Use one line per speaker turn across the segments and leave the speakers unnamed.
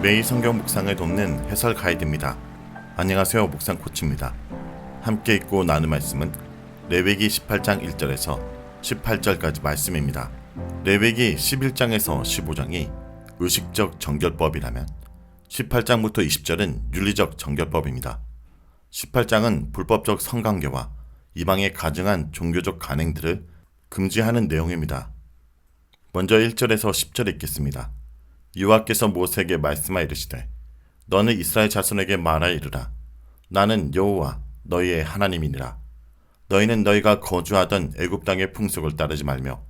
매일 성경 묵상을 돕는 해설 가이드입니다. 안녕하세요. 묵상 코치입니다. 함께 읽고 나눌 말씀은 레위기 18장 1절에서 18절까지 말씀입니다. 레위기 11장에서 15장이 의식적 정결법이라면 18장부터 20절은 윤리적 정결법입니다. 18장은 불법적 성관계와 이방의 가증한 종교적 간행들을 금지하는 내용입니다. 먼저 1절에서 10절 읽겠습니다. 여호와께서 모세에게 말씀하여 이르시되 너는 이스라엘 자손에게 말하여 이르라. 나는 여호와 너희의 하나님이니라. 너희는 너희가 거주하던 애굽 땅의 풍속을 따르지 말며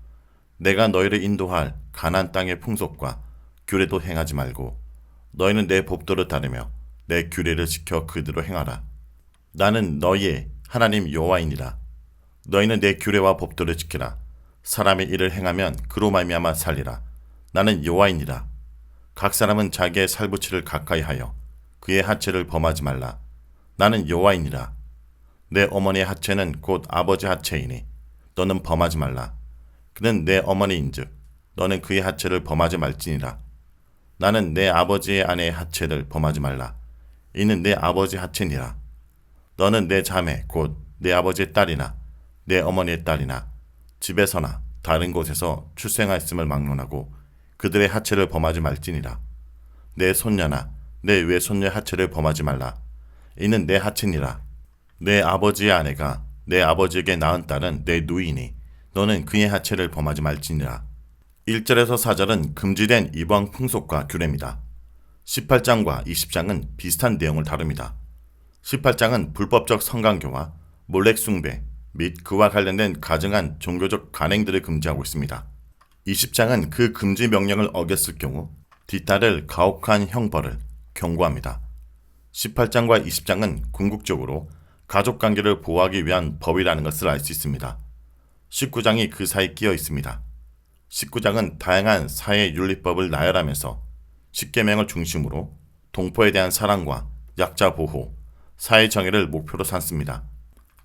내가 너희를 인도할 가나안 땅의 풍속과 규례도 행하지 말고 너희는 내 법도를 따르며 내 규례를 지켜 그대로 행하라. 나는 너희의 하나님 여호와이니라. 너희는 내 규례와 법도를 지키라. 사람의 일을 행하면 그로 말미암아 살리라. 나는 여호와이니라. 각 사람은 자기의 살부치를 가까이 하여 그의 하체를 범하지 말라. 나는 여호와이니라. 내 어머니의 하체는 곧 아버지 하체이니 너는 범하지 말라. 그는 내 어머니인즉 너는 그의 하체를 범하지 말지니라. 나는 내 아버지의 아내의 하체를 범하지 말라. 이는 내 아버지 하체니라. 너는 내 자매 곧 내 아버지의 딸이나 내 어머니의 딸이나 집에서나 다른 곳에서 출생하였음을 막론하고 그들의 하체를 범하지 말지니라. 내 손녀나 내 외손녀의 하체를 범하지 말라. 이는 내 하체니라. 내 아버지의 아내가 내 아버지에게 낳은 딸은 내 누이니 너는 그의 하체를 범하지 말지니라. 1절에서 4절은 금지된 이방 풍속과 규례입니다. 18장과 20장은 비슷한 내용을 다룹니다. 18장은 불법적 성관계와 몰렉 숭배 및 그와 관련된 가증한 종교적 간행들을 금지하고 있습니다. 20장은 그 금지 명령을 어겼을 경우 뒤따를 가혹한 형벌을 경고합니다. 18장과 20장은 궁극적으로 가족관계를 보호하기 위한 법이라는 것을 알 수 있습니다. 19장이 그 사이 끼어 있습니다. 19장은 다양한 사회 윤리법을 나열하면서 십계명을 중심으로 동포에 대한 사랑과 약자 보호, 사회 정의를 목표로 삼습니다.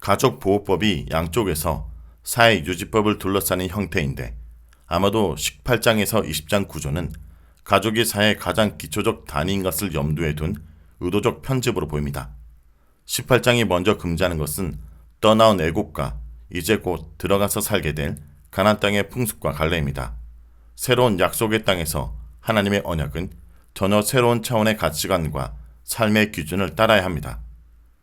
가족보호법이 양쪽에서 사회 유지법을 둘러싸는 형태인데 아마도 18장에서 20장 구조는 가족이 사회의 가장 기초적 단위인 것을 염두에 둔 의도적 편집으로 보입니다. 18장이 먼저 금지하는 것은 떠나온 애국과 이제 곧 들어가서 살게 될 가나안 땅의 풍습과 관례입니다. 새로운 약속의 땅에서 하나님의 언약은 전혀 새로운 차원의 가치관과 삶의 기준을 따라야 합니다.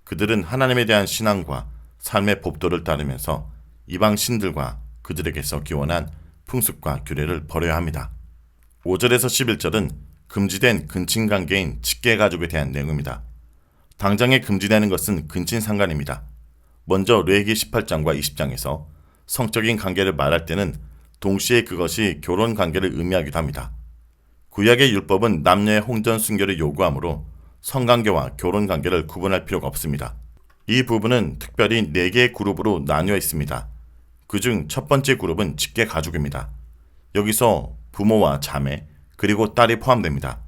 그들은 하나님에 대한 신앙과 삶의 법도를 따르면서 이방 신들과 그들에게서 기원한 풍습과 규례를 버려야 합니다. 5절에서 11절은 금지된 근친관계인 직계가족에 대한 내용입니다. 당장에 금지되는 것은 근친상간입니다. 먼저 레위기 18장과 20장에서 성적인 관계를 말할 때는 동시에 그것이 결혼관계를 의미하기도 합니다. 구약의 율법은 남녀의 혼전순결을 요구하므로 성관계와 결혼관계를 구분할 필요가 없습니다. 이 부분은 특별히 4개의 그룹으로 나뉘어 있습니다. 그중 첫 번째 그룹은 직계가족입니다. 여기서 부모와 자매 그리고 딸이 포함됩니다.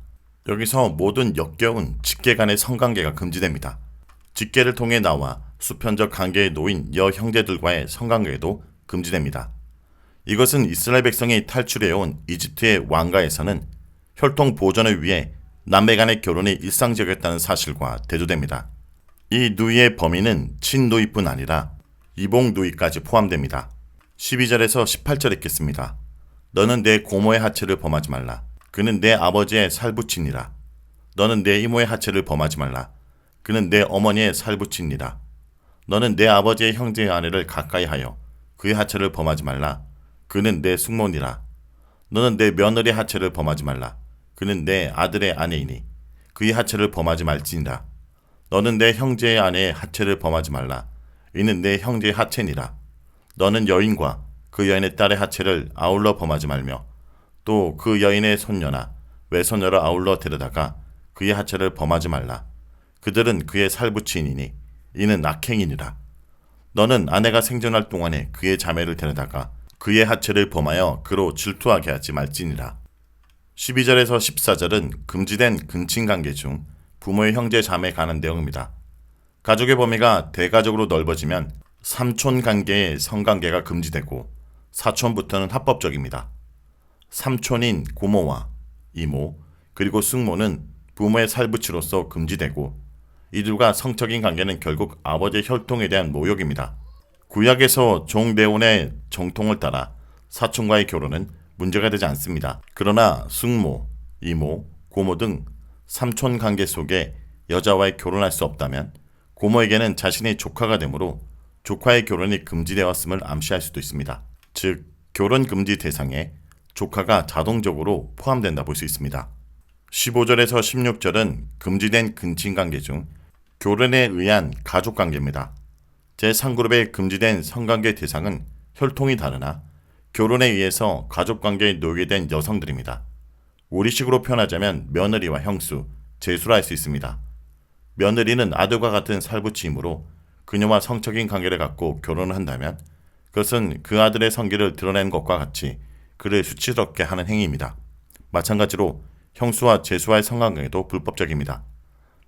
여기서 모든 역겨운 직계 간의 성관계가 금지됩니다. 직계를 통해 나와 수편적 관계에 놓인 여형제들과의 성관계도 금지됩니다. 이것은 이스라엘 백성이 탈출해온 이집트의 왕가에서는 혈통 보존을 위해 남매 간의 결혼이 일상적이었다는 사실과 대조됩니다. 이 누이의 범위는 친누이뿐 아니라 이복 누이까지 포함됩니다. 12절에서 18절 읽겠습니다. 너는 내 고모의 하체를 범하지 말라. 그는 내 아버지의 살부친이라. 너는 내 이모의 하체를 범하지 말라. 그는 내 어머니의 살부친이라. 너는 내 아버지의 형제의 아내를 가까이 하여 그의 하체를 범하지 말라. 그는 내 숙모니라. 너는 내 며느리 하체를 범하지 말라. 그는 내 아들의 아내이니 그의 하체를 범하지 말지니라. 너는 내 형제의 아내의 하체를 범하지 말라. 이는 내 형제의 하체니라. 너는 여인과 그 여인의 딸의 하체를 아울러 범하지 말며 또 그 여인의 손녀나 외손녀를 아울러 데려다가 그의 하체를 범하지 말라. 그들은 그의 살부친이니 이는 악행이니라. 너는 아내가 생존할 동안에 그의 자매를 데려다가 그의 하체를 범하여 그로 질투하게 하지 말지니라. 12절에서 14절은 금지된 근친관계 중 부모의 형제 자매에 관한 내용입니다. 가족의 범위가 대가족으로 넓어지면 삼촌 관계의 성관계가 금지되고 사촌부터는 합법적입니다. 삼촌인 고모와 이모 그리고 숙모는 부모의 살부치로서 금지되고 이들과 성적인 관계는 결국 아버지의 혈통에 대한 모욕입니다. 구약에서 종대원의 정통을 따라 사촌과의 결혼은 문제가 되지 않습니다. 그러나 숙모, 이모, 고모 등 삼촌 관계 속에 여자와의 결혼할 수 없다면 고모에게는 자신의 조카가 되므로 조카의 결혼이 금지되었음을 암시할 수도 있습니다. 즉, 결혼 금지 대상에 조카가 자동적으로 포함된다 볼 수 있습니다. 15절에서 16절은 금지된 근친관계 중 결혼에 의한 가족관계입니다. 제3그룹의 금지된 성관계 대상은 혈통이 다르나 결혼에 의해서 가족관계에 놓이게 된 여성들입니다. 우리식으로 표현하자면 며느리와 형수, 제수라 할 수 있습니다. 며느리는 아들과 같은 살부치이므로 그녀와 성적인 관계를 갖고 결혼을 한다면 그것은 그 아들의 성기를 드러내는 것과 같이 그를 수치스럽게 하는 행위입니다. 마찬가지로 형수와 제수와의 성관계도 불법적입니다.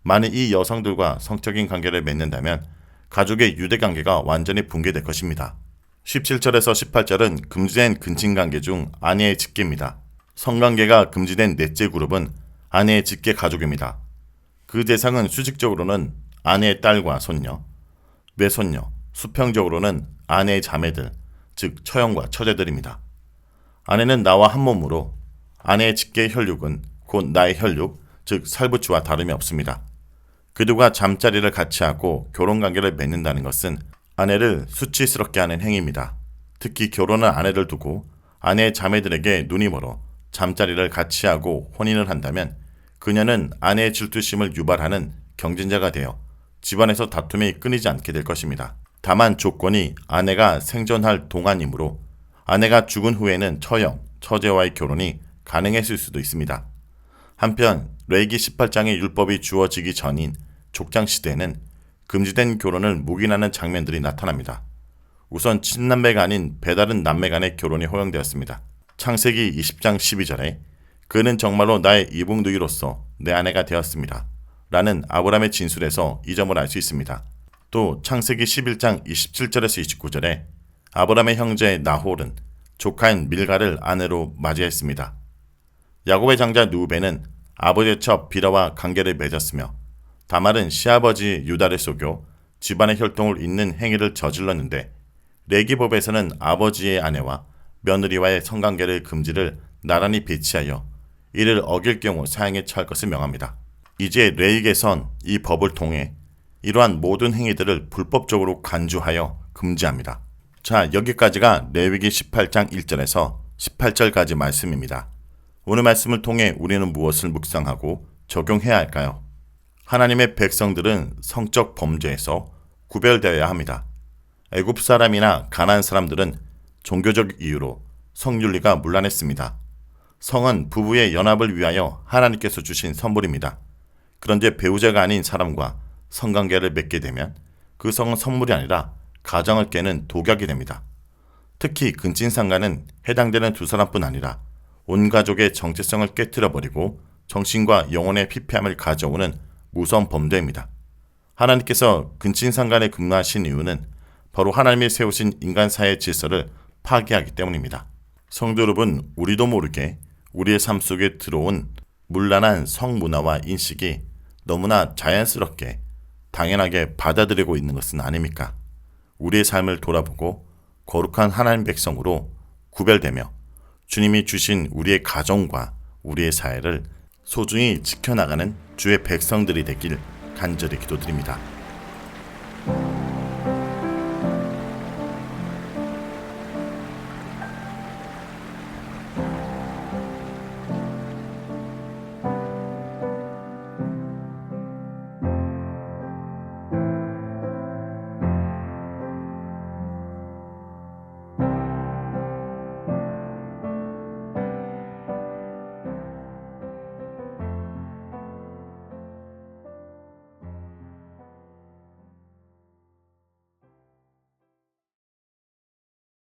만일 이 여성들과 성적인 관계를 맺는다면 가족의 유대관계가 완전히 붕괴될 것입니다. 17절에서 18절은 금지된 근친관계 중 아내의 직계입니다. 성관계가 금지된 넷째 그룹은 아내의 직계 가족입니다. 그 대상은 수직적으로는 아내의 딸과 손녀, 외손녀, 수평적으로는 아내의 자매들, 즉 처형과 처제들입니다. 아내는 나와 한 몸으로 아내의 직계 혈육은 곧 나의 혈육, 즉 살부치와 다름이 없습니다. 그들과 잠자리를 같이 하고 결혼관계를 맺는다는 것은 아내를 수치스럽게 하는 행위입니다. 특히 결혼한 아내를 두고 아내의 자매들에게 눈이 멀어 잠자리를 같이 하고 혼인을 한다면 그녀는 아내의 질투심을 유발하는 경쟁자가 되어 집안에서 다툼이 끊이지 않게 될 것입니다. 다만 조건이 아내가 생존할 동안이므로 아내가 죽은 후에는 처형, 처제와의 결혼이 가능했을 수도 있습니다. 한편 레위기 18장의 율법이 주어지기 전인 족장시대에는 금지된 결혼을 묵인하는 장면들이 나타납니다. 우선 친남매가 아닌 배다른 남매 간의 결혼이 허용되었습니다. 창세기 20장 12절에 그는 정말로 나의 이북누이로서 내 아내가 되었습니다. 라는 아브라함의 진술에서 이 점을 알 수 있습니다. 또 창세기 11장 27절에서 29절에 아브라함의 형제 나홀은 조카인 밀가를 아내로 맞이했습니다. 야곱의 장자 누벤은 아버지의 첩 비라와 관계를 맺었으며 다말은 시아버지 유다를 속여 집안의 혈통을 잇는 행위를 저질렀는데 레위기법에서는 아버지의 아내와 며느리와의 성관계를 금지를 나란히 배치하여 이를 어길 경우 사형에 처할 것을 명합니다. 이제 레위기에선 이 법을 통해 이러한 모든 행위들을 불법적으로 간주하여 금지합니다. 자, 여기까지가 레위기 18장 1절에서 18절까지 말씀입니다. 오늘 말씀을 통해 우리는 무엇을 묵상하고 적용해야 할까요? 하나님의 백성들은 성적 범죄에서 구별되어야 합니다. 애굽 사람이나 가나안 사람들은 종교적 이유로 성윤리가 문란했습니다. 성은 부부의 연합을 위하여 하나님께서 주신 선물입니다. 그런데 배우자가 아닌 사람과 성관계를 맺게 되면 그 성은 선물이 아니라 가정을 깨는 독약이 됩니다. 특히 근친상간은 해당되는 두 사람뿐 아니라 온 가족의 정체성을 깨트려버리고 정신과 영혼의 피폐함을 가져오는 무서운 범죄입니다. 하나님께서 근친상간에 금하신 이유는 바로 하나님이 세우신 인간 사회의 질서를 파괴하기 때문입니다. 성도 여러분, 우리도 모르게 우리의 삶 속에 들어온 문란한 성문화와 인식이 너무나 자연스럽게 당연하게 받아들이고 있는 것은 아닙니까? 우리의 삶을 돌아보고 거룩한 하나님 백성으로 구별되며 주님이 주신 우리의 가정과 우리의 사회를 소중히 지켜나가는 주의 백성들이 되길 간절히 기도드립니다.